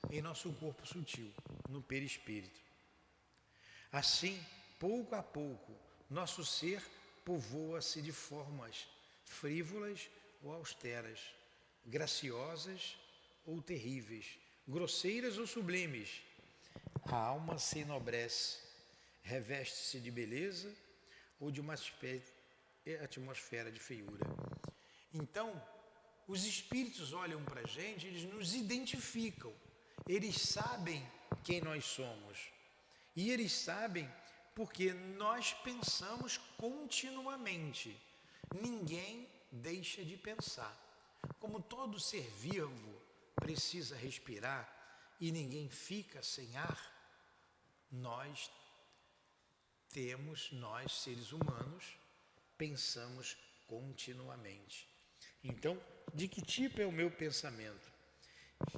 em nosso corpo sutil, no perispírito. Assim, pouco a pouco, nosso ser povoa-se de formas frívolas ou austeras, graciosas ou terríveis, grosseiras ou sublimes. A alma se enobrece, reveste-se de beleza ou de uma atmosfera de feiura. Então, os espíritos olham para a gente, eles nos identificam, eles sabem quem nós somos. E eles sabem porque nós pensamos continuamente. Ninguém deixa de pensar. Como todo ser vivo precisa respirar e ninguém fica sem ar, nós seres humanos, pensamos continuamente. Então, de que tipo é o meu pensamento?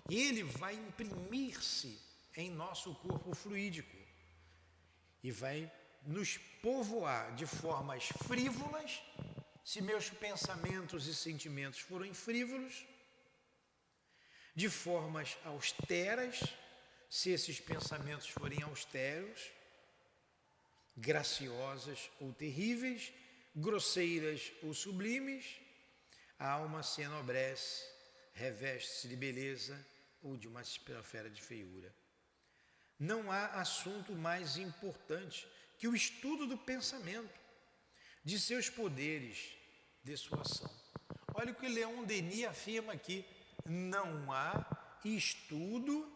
Ele vai imprimir-se em nosso corpo fluídico e vai nos povoar de formas frívolas. Se meus pensamentos e sentimentos forem frívolos, de formas austeras, se esses pensamentos forem austeros, graciosas ou terríveis, grosseiras ou sublimes, a alma se enobrece, reveste-se de beleza ou de uma atmosfera de feiura. Não há assunto mais importante que o estudo do pensamento, de seus poderes, de sua ação. Olha o que Leon Denis afirma aqui: não há estudo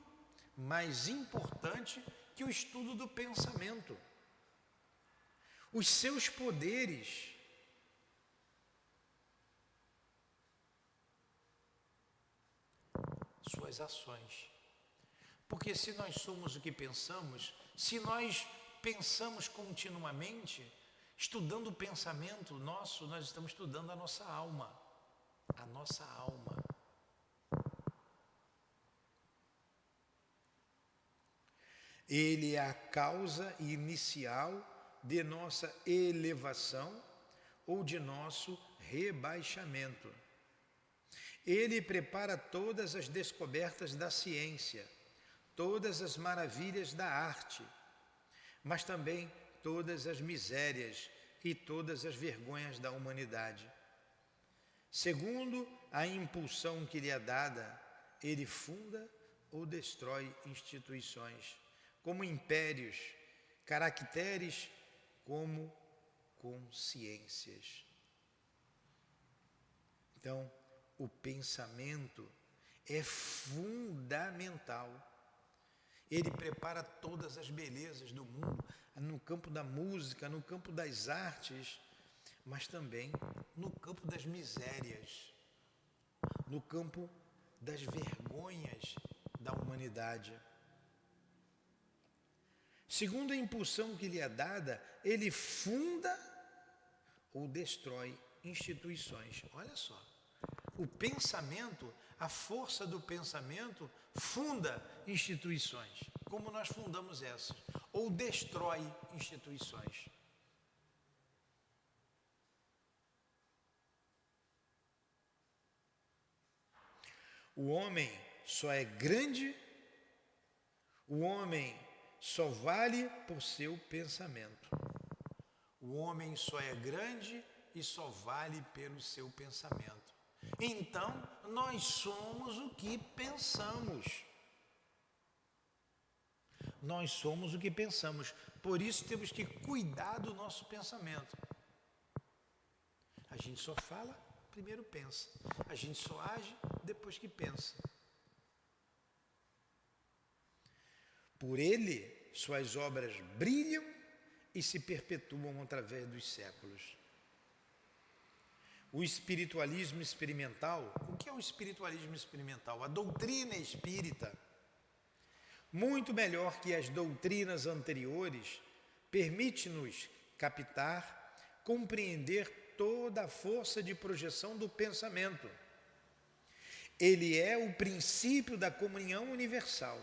mais importante que o estudo do pensamento. Os seus poderes, suas ações. Porque se nós somos o que pensamos, se nós pensamos continuamente, estudando o pensamento nosso, nós estamos estudando a nossa alma. A nossa alma. Ele é a causa inicial de nossa elevação ou de nosso rebaixamento. Ele prepara todas as descobertas da ciência, todas as maravilhas da arte, mas também todas as misérias e todas as vergonhas da humanidade. Segundo a impulsão que lhe é dada, ele funda ou destrói instituições, como impérios, caracteres, como consciências. Então, o pensamento é fundamental. Ele prepara todas as belezas do mundo, no campo da música, no campo das artes, mas também no campo das misérias, no campo das vergonhas da humanidade. Segundo a impulsão que lhe é dada, ele funda ou destrói instituições. Olha só, o pensamento, a força do pensamento funda instituições, como nós fundamos essas, ou destrói instituições. O homem só é grande, o homem só vale por seu pensamento. O homem só é grande e só vale pelo seu pensamento. Então, nós somos o que pensamos. Nós somos o que pensamos. Por isso temos que cuidar do nosso pensamento. A gente só fala, primeiro pensa. A gente só age depois que pensa. Por ele, suas obras brilham e se perpetuam através dos séculos. O espiritualismo experimental, o que é o espiritualismo experimental? A doutrina espírita, muito melhor que as doutrinas anteriores, permite-nos captar, compreender toda a força de projeção do pensamento. Ele é o princípio da comunhão universal.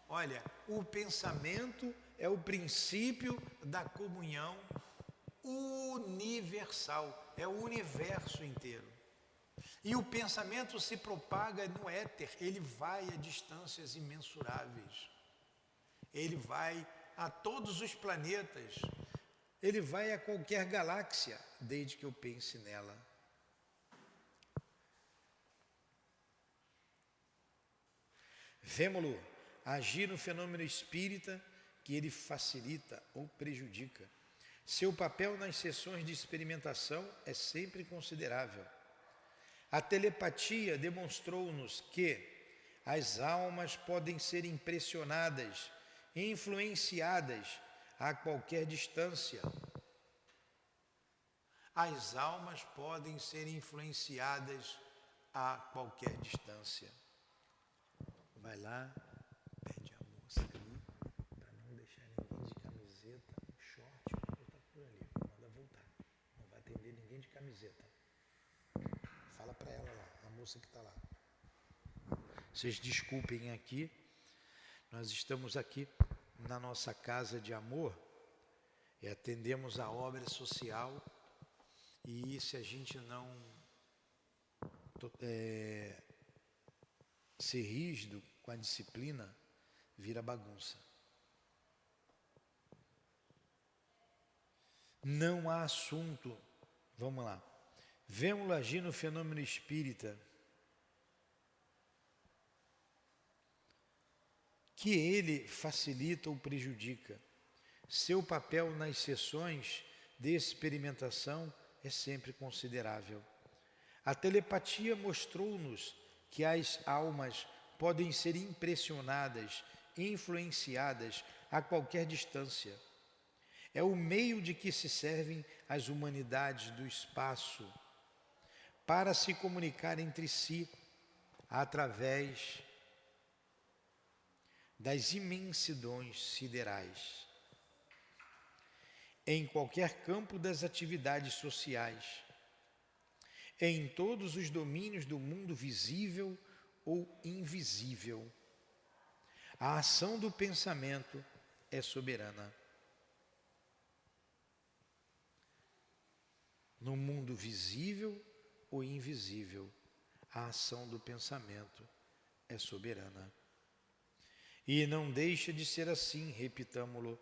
Olha, o pensamento é o princípio da comunhão universal, é o universo inteiro. E o pensamento se propaga no éter, ele vai a distâncias imensuráveis. Ele vai a todos os planetas, ele vai a qualquer galáxia, desde que eu pense nela. Vemo-lo agir no fenômeno espírita que ele facilita ou prejudica. Seu papel nas sessões de experimentação é sempre considerável. A telepatia demonstrou-nos que as almas podem ser impressionadas e influenciadas a qualquer distância. As almas podem ser influenciadas a qualquer distância. Vai lá, pede a moça ali, para não deixar ninguém de camiseta, short, ou tá por ali, manda voltar. Não vai atender ninguém de camiseta. Fala para ela lá, a moça que está lá. Vocês desculpem aqui, nós estamos aqui na nossa casa de amor e atendemos a obra social, e se a gente não ser rígido com a disciplina, vira bagunça. Não há assunto, vamos lá, vemo-lo agir no fenômeno espírita, que ele facilita ou prejudica. Seu papel nas sessões de experimentação é sempre considerável. A telepatia mostrou-nos que as almas podem ser impressionadas e influenciadas a qualquer distância. É o meio de que se servem as humanidades do espaço para se comunicar entre si através das imensidões siderais. Em qualquer campo das atividades sociais, em todos os domínios do mundo visível ou invisível, a ação do pensamento é soberana. No mundo visível ou invisível, a ação do pensamento é soberana. E não deixa de ser assim, repitamo-lo,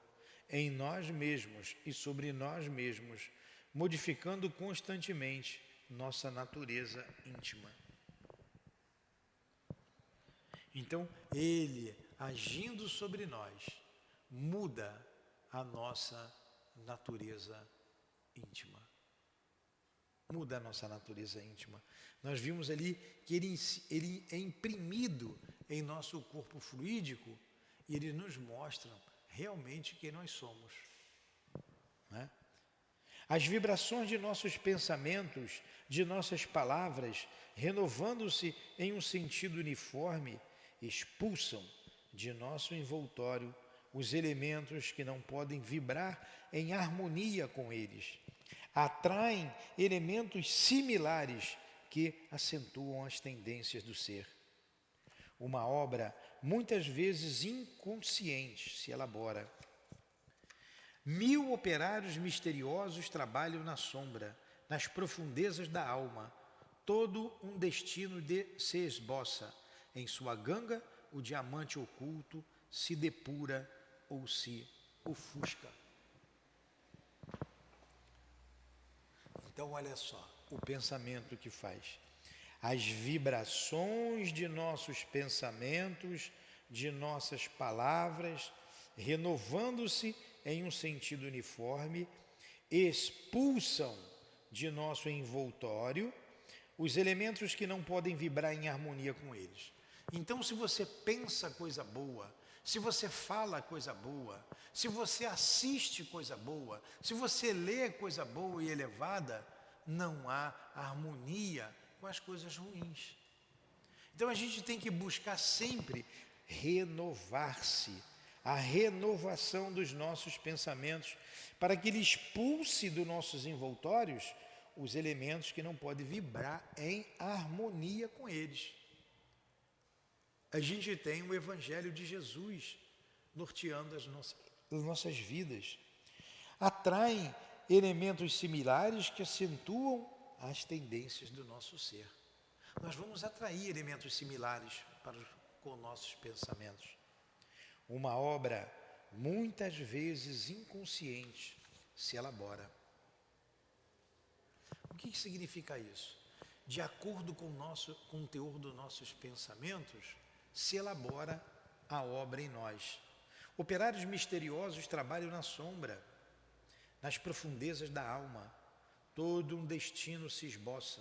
em nós mesmos e sobre nós mesmos, modificando constantemente nossa natureza íntima. Então, ele, agindo sobre nós, muda a nossa natureza íntima. Muda a nossa natureza íntima. Nós vimos ali que ele é imprimido em nosso corpo fluídico e ele nos mostra realmente quem nós somos. Né? As vibrações de nossos pensamentos, de nossas palavras, renovando-se em um sentido uniforme, expulsam de nosso envoltório os elementos que não podem vibrar em harmonia com eles. Atraem elementos similares que acentuam as tendências do ser. Uma obra muitas vezes inconsciente se elabora. 1000 operários misteriosos trabalham na sombra, nas profundezas da alma. Todo um destino se esboça. Em sua ganga, o diamante oculto se depura ou se ofusca. Então, olha só, o pensamento que faz. As vibrações de nossos pensamentos, de nossas palavras, renovando-se em um sentido uniforme, expulsam de nosso envoltório os elementos que não podem vibrar em harmonia com eles. Então, se você pensa coisa boa, se você fala coisa boa, se você assiste coisa boa, se você lê coisa boa e elevada, não há harmonia com as coisas ruins. Então a gente tem que buscar sempre renovar-se, a renovação dos nossos pensamentos, para que ele expulse dos nossos envoltórios os elementos que não podem vibrar em harmonia com eles. A gente tem o Evangelho de Jesus norteando as nossas vidas. Atraem elementos similares que acentuam as tendências do nosso ser. nós vamos atrair elementos similares com nossos pensamentos. Uma obra, muitas vezes inconsciente, se elabora. O que significa isso? De acordo com o teor dos nossos pensamentos, se elabora a obra em nós. Operários misteriosos trabalham na sombra, nas profundezas da alma. Todo um destino se esboça.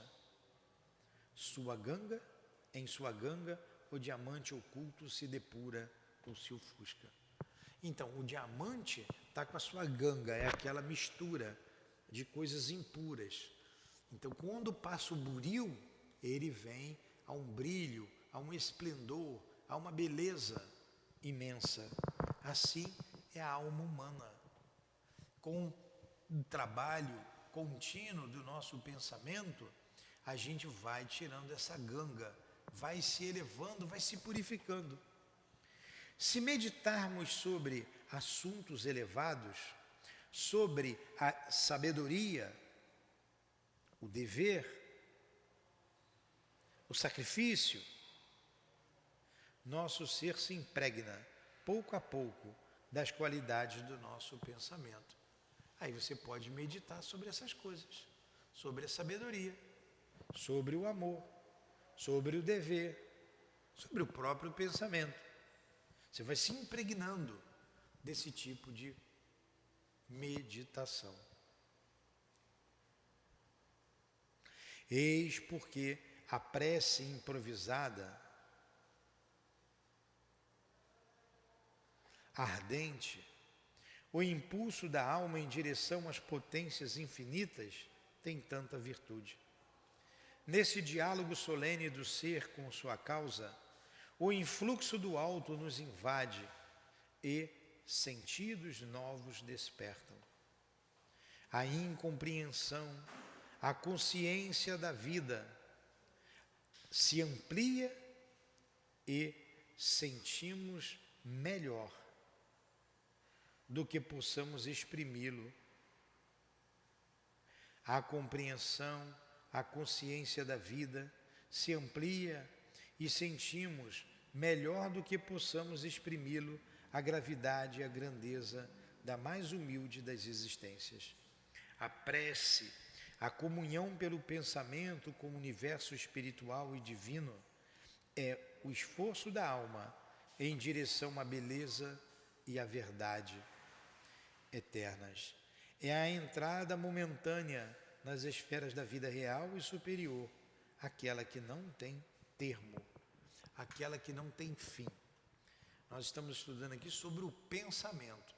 Em sua ganga, o diamante oculto se depura ou se ofusca. Então, o diamante está com a sua ganga, é aquela mistura de coisas impuras. Então, quando passa o buril, ele vem a um brilho, a um esplendor, a uma beleza imensa. Assim é a alma humana. Com o trabalho contínuo do nosso pensamento, a gente vai tirando essa ganga, vai se elevando, vai se purificando. Se meditarmos sobre assuntos elevados, sobre a sabedoria, o dever, o sacrifício, nosso ser se impregna, pouco a pouco, das qualidades do nosso pensamento. Aí você pode meditar sobre essas coisas, sobre a sabedoria, sobre o amor, sobre o dever, sobre o próprio pensamento. Você vai se impregnando desse tipo de meditação. Eis porque a prece improvisada, ardente, o impulso da alma em direção às potências infinitas tem tanta virtude. Nesse diálogo solene do ser com sua causa, o influxo do alto nos invade e sentidos novos despertam. A incompreensão, a consciência da vida se amplia e sentimos melhor do que possamos exprimi-lo. A compreensão, a consciência da vida se amplia e sentimos melhor do que possamos exprimi-lo a gravidade e a grandeza da mais humilde das existências. A prece, a comunhão pelo pensamento com o universo espiritual e divino é o esforço da alma em direção à beleza e à verdade eternas. É a entrada momentânea nas esferas da vida real e superior, aquela que não tem termo, aquela que não tem fim. Nós estamos estudando aqui sobre o pensamento.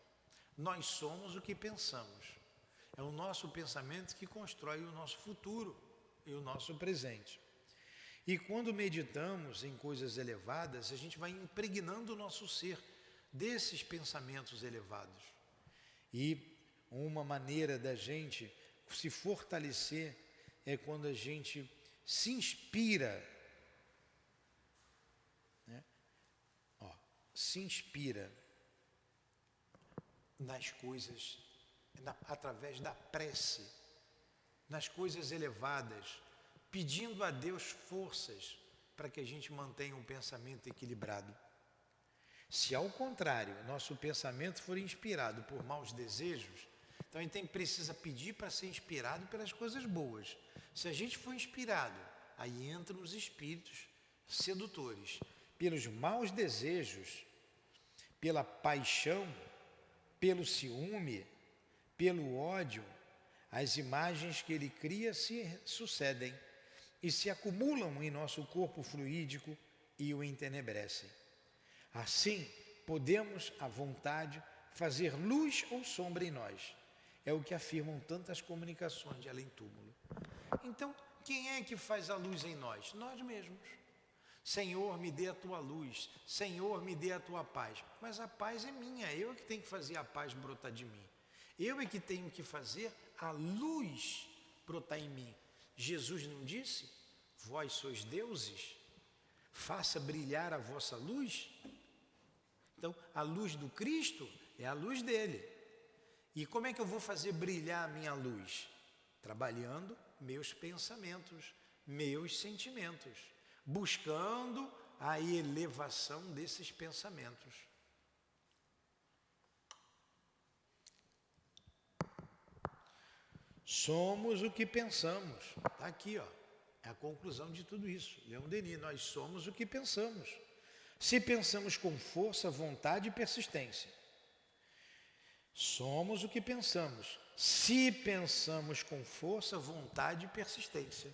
Nós somos o que pensamos. É o nosso pensamento que constrói o nosso futuro e o nosso presente. E quando meditamos em coisas elevadas, a gente vai impregnando o nosso ser desses pensamentos elevados. E uma maneira da gente se fortalecer é quando a gente se inspira, né? Se inspira nas coisas, através da prece, nas coisas elevadas, pedindo a Deus forças para que a gente mantenha um pensamento equilibrado. Se ao contrário, nosso pensamento for inspirado por maus desejos, então a gente precisa pedir para ser inspirado pelas coisas boas. Se a gente for inspirado, aí entram os espíritos sedutores, pelos maus desejos, pela paixão, pelo ciúme, pelo ódio, as imagens que ele cria se sucedem e se acumulam em nosso corpo fluídico e o entenebrecem. Assim, podemos, à vontade, fazer luz ou sombra em nós. É o que afirmam tantas comunicações de além-túmulo. Então, quem é que faz a luz em nós? Nós mesmos. Senhor, me dê a tua luz. Senhor, me dê a tua paz. Mas a paz é minha, eu é que tenho que fazer a paz brotar de mim. Eu é que tenho que fazer a luz brotar em mim. Jesus não disse? Vós sois deuses? Faça brilhar a vossa luz. Então, a luz do Cristo é a luz dele. E como é que eu vou fazer brilhar a minha luz? Trabalhando meus pensamentos, meus sentimentos, buscando a elevação desses pensamentos. Somos o que pensamos. Está aqui, ó. É a conclusão de tudo isso. Leon Denis, nós somos o que pensamos. Se pensamos com força, vontade e persistência. Somos o que pensamos. Se pensamos com força, vontade e persistência.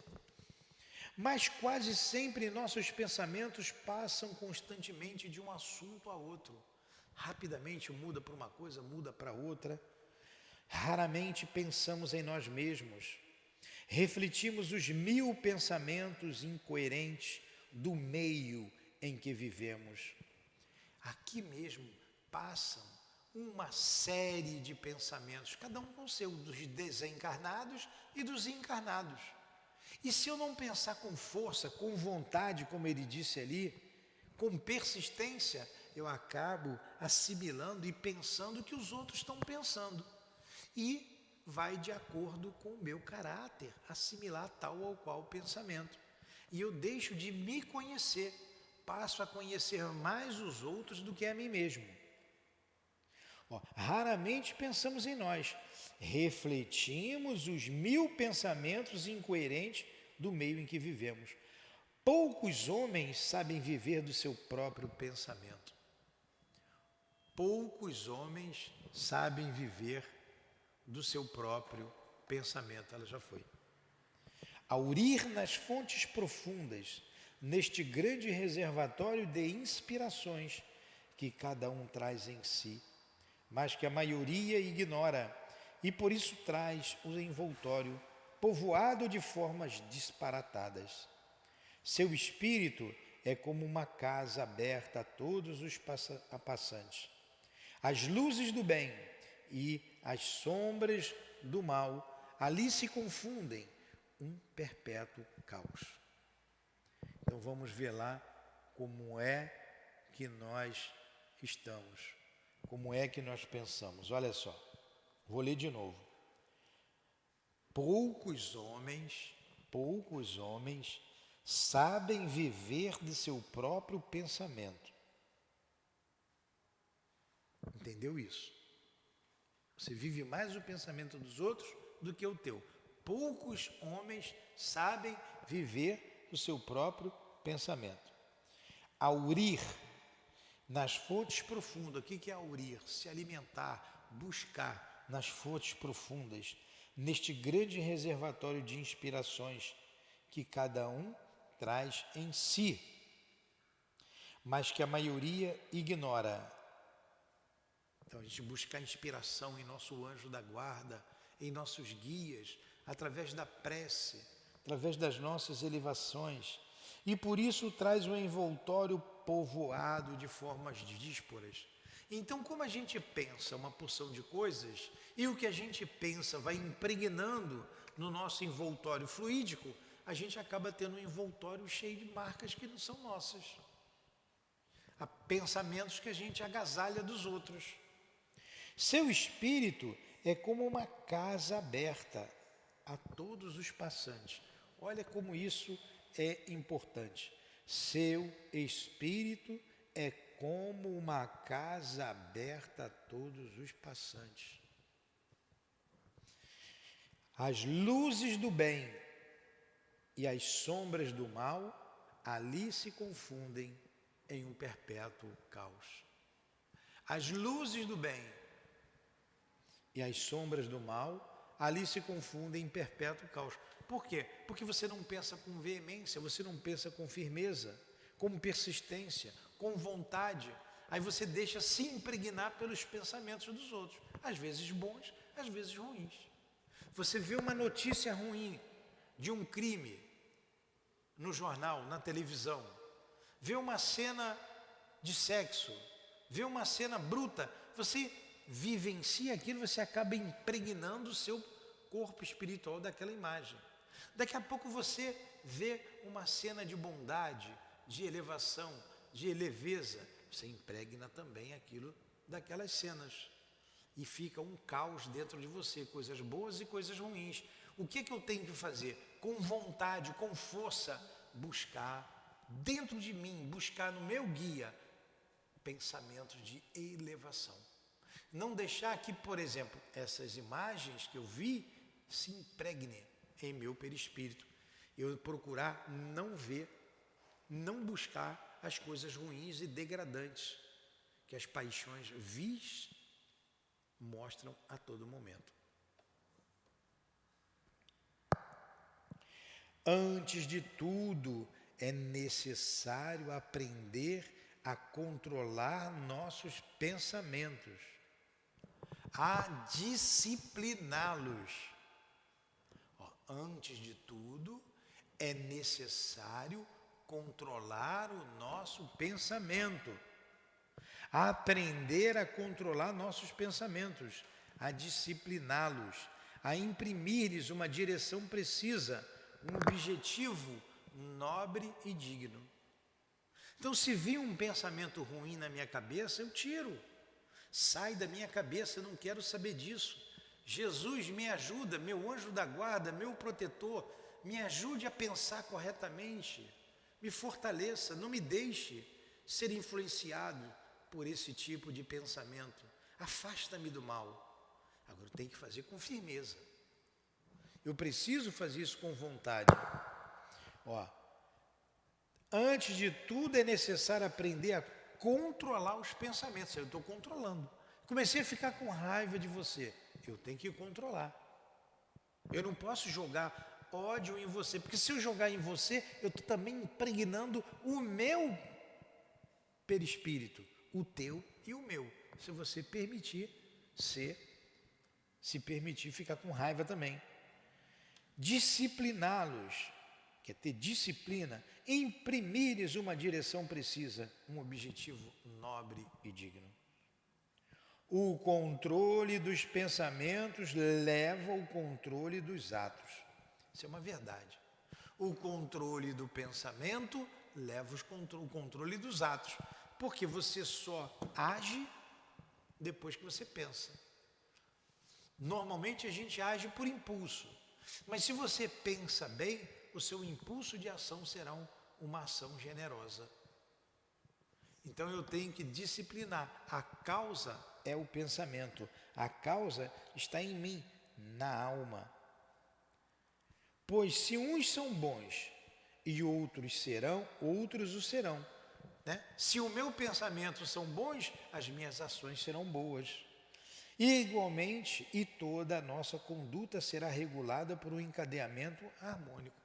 Mas quase sempre nossos pensamentos passam constantemente de um assunto a outro. Rapidamente muda para uma coisa, muda para outra. Raramente pensamos em nós mesmos. Refletimos os 1000 pensamentos incoerentes do meio em que vivemos. Aqui mesmo passam uma série de pensamentos, cada um com o seu, dos desencarnados e dos encarnados. E se eu não pensar com força, com vontade, como ele disse ali, com persistência, eu acabo assimilando e pensando o que os outros estão pensando. E vai de acordo com o meu caráter, assimilar tal ou qual pensamento. E eu deixo de me conhecer, passo a conhecer mais os outros do que a mim mesmo. Raramente pensamos em nós, refletimos os 1000 pensamentos incoerentes do meio em que vivemos. Poucos homens sabem viver do seu próprio pensamento. Poucos homens sabem viver do seu próprio pensamento. Ela já foi. Aurir nas fontes profundas, neste grande reservatório de inspirações que cada um traz em si, mas que a maioria ignora, e por isso traz o envoltório povoado de formas disparatadas. Seu espírito é como uma casa aberta a todos os passantes. As luzes do bem e as sombras do mal ali se confundem, um perpétuo caos. Então vamos ver lá como é que nós estamos, como é que nós pensamos. Olha só, vou ler de novo. Poucos homens sabem viver de seu próprio pensamento. Entendeu isso? Você vive mais o pensamento dos outros do que o teu. Poucos homens sabem viver do seu próprio pensamento. Aurir nas fontes profundas. O que é aurir? Se alimentar, buscar nas fontes profundas, neste grande reservatório de inspirações que cada um traz em si, mas que a maioria ignora. Então a gente busca a inspiração em nosso anjo da guarda, em nossos guias, através da prece, através das nossas elevações, e por isso traz um envoltório povoado de formas díspares. Então, como a gente pensa uma porção de coisas, e o que a gente pensa vai impregnando no nosso envoltório fluídico, a gente acaba tendo um envoltório cheio de marcas que não são nossas. Há pensamentos que a gente agasalha dos outros. Seu espírito é como uma casa aberta a todos os passantes. Olha como isso é importante. Seu espírito é como uma casa aberta a todos os passantes. As luzes do bem e as sombras do mal ali se confundem em um perpétuo caos. As luzes do bem e as sombras do mal ali se confundem em perpétuo caos. Por quê? Porque você não pensa com veemência, você não pensa com firmeza, com persistência, com vontade. Aí você deixa se impregnar pelos pensamentos dos outros, às vezes bons, às vezes ruins. Você vê uma notícia ruim de um crime no jornal, na televisão, vê uma cena de sexo, vê uma cena bruta, você vivencia aquilo, você acaba impregnando o seu corpo espiritual daquela imagem. Daqui a pouco você vê uma cena de bondade, de elevação, de leveza, você impregna também aquilo daquelas cenas. E fica um caos dentro de você, coisas boas e coisas ruins. O que eu tenho que fazer? com vontade, com força, buscar dentro de mim, buscar no meu guia pensamentos de elevação. Não deixar que, por exemplo, essas imagens que eu vi se impregnem em meu perispírito. Eu procurar não ver, não buscar as coisas ruins e degradantes que as paixões vis mostram a todo momento. Antes de tudo, é necessário aprender a controlar nossos pensamentos, a discipliná-los. Antes de tudo, é necessário controlar o nosso pensamento, a aprender a controlar nossos pensamentos, a discipliná-los, a imprimir-lhes uma direção precisa, um objetivo nobre e digno. Então, se vir um pensamento ruim na minha cabeça, eu tiro. Sai da minha cabeça, eu não quero saber disso. Jesus, me ajuda, meu anjo da guarda, meu protetor, me ajude a pensar corretamente, me fortaleça, não me deixe ser influenciado por esse tipo de pensamento. Afasta-me do mal. Agora eu tenho que fazer com firmeza. Eu preciso fazer isso com vontade. Antes de tudo é necessário aprender a controlar os pensamentos. Eu estou controlando. Comecei a ficar com raiva de você. Eu tenho que controlar. Eu não posso jogar ódio em você, porque se eu jogar em você, eu estou também impregnando o meu perispírito, o teu e o meu. Se você permitir se permitir ficar com raiva também. Discipliná-los, quer ter disciplina, imprimir-lhes uma direção precisa, um objetivo nobre e digno. O controle dos pensamentos leva ao controle dos atos. Isso é uma verdade. O controle do pensamento leva o controle dos atos, porque você só age depois que você pensa. Normalmente a gente age por impulso, mas se você pensa bem, o seu impulso de ação será uma ação generosa. Então eu tenho que disciplinar. A causa é o pensamento. A causa está em mim, na alma. Pois se uns são bons e outros o serão. Né? Se o meu pensamento são bons, as minhas ações serão boas. E igualmente, e toda a nossa conduta será regulada por um encadeamento harmônico.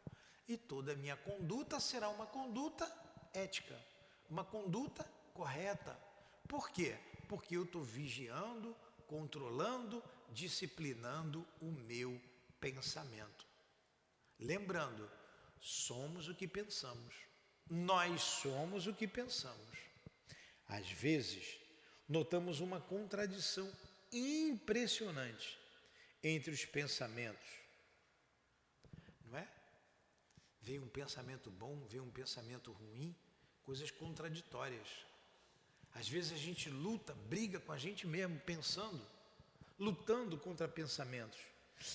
E toda a minha conduta será uma conduta ética, uma conduta correta. Por quê? Porque eu estou vigiando, controlando, disciplinando o meu pensamento. Lembrando, somos o que pensamos. Nós somos o que pensamos. Às vezes, notamos uma contradição impressionante entre os pensamentos. Não é? Vem um pensamento bom, vem um pensamento ruim, coisas contraditórias. Às vezes a gente luta, briga com a gente mesmo, pensando, lutando contra pensamentos.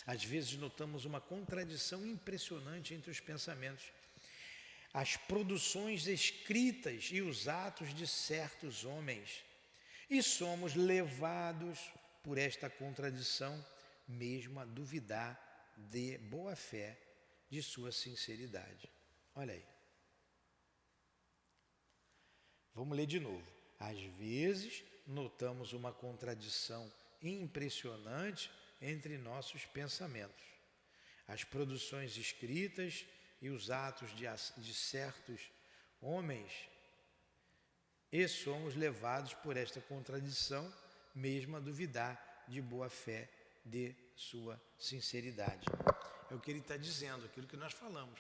Às vezes notamos uma contradição impressionante entre os pensamentos, as produções escritas e os atos de certos homens, e somos levados por esta contradição mesmo a duvidar de boa fé, de sua sinceridade. Olha aí. Vamos ler de novo. Às vezes notamos uma contradição impressionante entre nossos pensamentos, as produções escritas e os atos de certos homens, e somos levados por esta contradição mesmo a duvidar de boa fé, de sua sinceridade. É o que ele está dizendo, aquilo que nós falamos.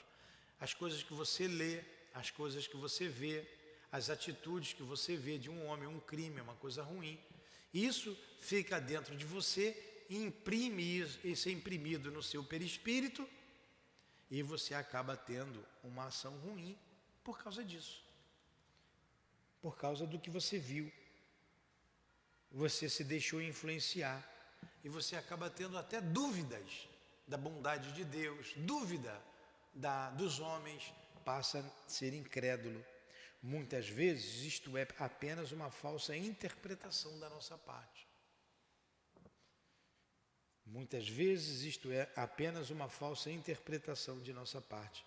As coisas que você lê, as coisas que você vê, as atitudes que você vê de um homem, um crime, uma coisa ruim, isso fica dentro de você, isso é imprimido no seu perispírito, e você acaba tendo uma ação ruim por causa disso. Por causa do que você viu. Você se deixou influenciar. E você acaba tendo até dúvidas da bondade de Deus, dúvida dos homens passa a ser incrédulo. Muitas vezes isto é apenas uma falsa interpretação da nossa parte. Muitas vezes isto é apenas uma falsa interpretação de nossa parte.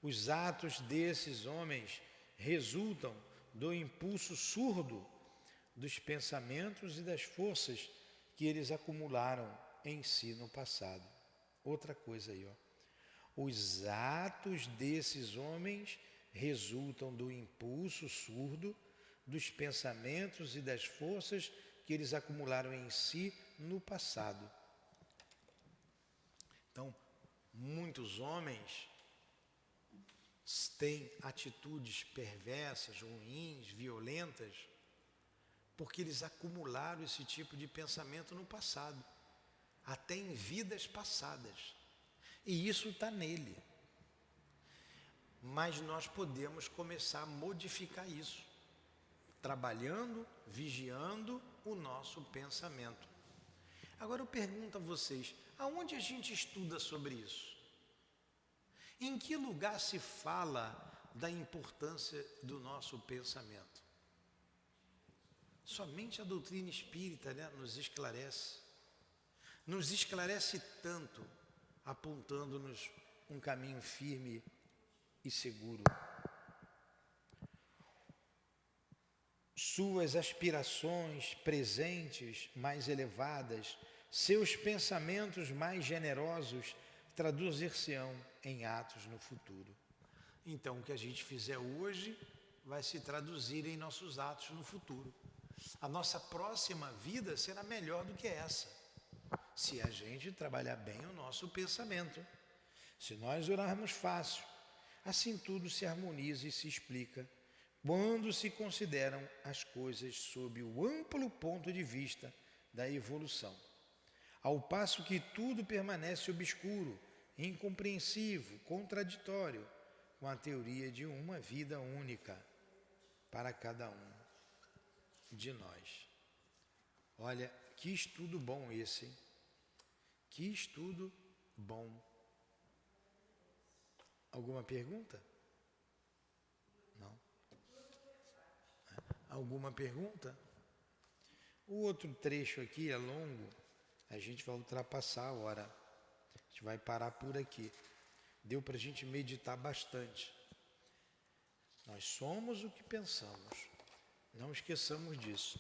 Os atos desses homens resultam do impulso surdo dos pensamentos e das forças que eles acumularam em si no passado. Outra coisa aí, ó. Os atos desses homens resultam do impulso surdo dos pensamentos e das forças que eles acumularam em si no passado. Então, muitos homens têm atitudes perversas, ruins, violentas, porque eles acumularam esse tipo de pensamento no passado, até em vidas passadas. E isso está nele. Mas nós podemos começar a modificar isso, trabalhando, vigiando o nosso pensamento. Agora eu pergunto a vocês, aonde a gente estuda sobre isso? Em que lugar se fala da importância do nosso pensamento? Somente a doutrina espírita, né, nos esclarece. Nos esclarece tanto, apontando-nos um caminho firme e seguro. Suas aspirações presentes mais elevadas, seus pensamentos mais generosos, traduzir-se-ão em atos no futuro. Então, o que a gente fizer hoje vai se traduzir em nossos atos no futuro. A nossa próxima vida será melhor do que essa, se a gente trabalhar bem o nosso pensamento. Se nós orarmos fácil, assim tudo se harmoniza e se explica, quando se consideram as coisas sob o amplo ponto de vista da evolução. Ao passo que tudo permanece obscuro, incompreensivo, contraditório com a teoria de uma vida única para cada um de nós. Olha, que estudo bom esse, hein? Que estudo bom. Alguma pergunta? Não? Alguma pergunta? O outro trecho aqui é longo, a gente vai ultrapassar a hora. A gente vai parar por aqui. Deu para a gente meditar bastante. Nós somos o que pensamos. Não esqueçamos disso.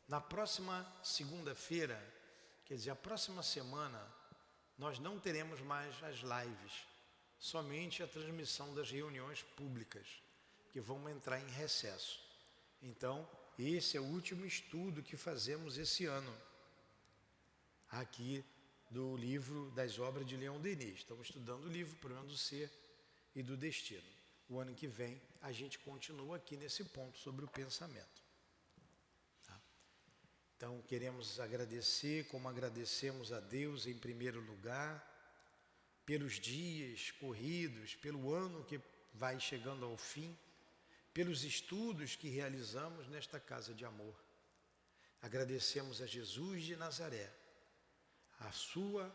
Na próxima segunda-feira, quer dizer, a próxima semana, nós não teremos mais as lives, somente a transmissão das reuniões públicas, que vão entrar em recesso. Então, esse é o último estudo que fazemos esse ano, aqui do livro das obras de Leon Denis. Estamos estudando o livro Problema do Ser e do Destino. O ano que vem, a gente continua aqui nesse ponto sobre o pensamento. Tá? Então, queremos agradecer, como agradecemos a Deus em primeiro lugar, pelos dias corridos, pelo ano que vai chegando ao fim, pelos estudos que realizamos nesta casa de amor. Agradecemos a Jesus de Nazaré, a sua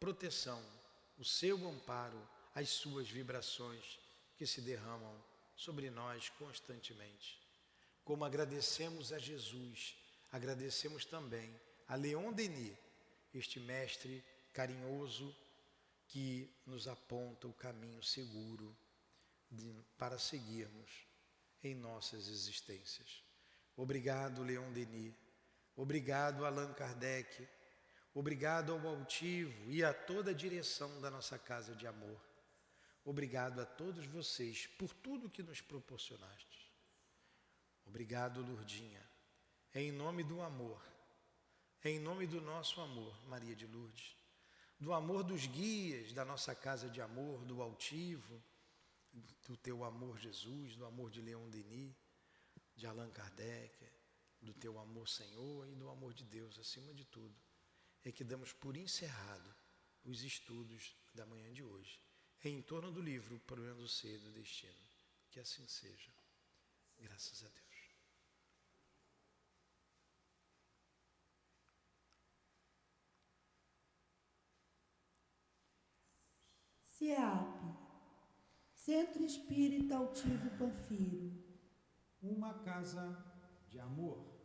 proteção, o seu amparo, as suas vibrações que se derramam sobre nós constantemente. Como agradecemos a Jesus, agradecemos também a Leon Denis, este mestre carinhoso que nos aponta o caminho seguro para seguirmos em nossas existências. Obrigado, Leon Denis. Obrigado, Allan Kardec. Obrigado ao altivo e a toda a direção da nossa casa de amor. Obrigado a todos vocês por tudo que nos proporcionastes. Obrigado, Lourdinha. Em nome do amor, em nome do nosso amor, Maria de Lourdes, do amor dos guias da nossa casa de amor, do altivo, do teu amor, Jesus, do amor de Leon Denis, de Allan Kardec, do teu amor, Senhor, e do amor de Deus, acima de tudo, é que damos por encerrado os estudos da manhã de hoje, em torno do livro Problema do Ser e do Destino. Que assim seja. Graças a Deus. CIEAP, Centro Espírita Altivo Panfiro. Uma casa de amor.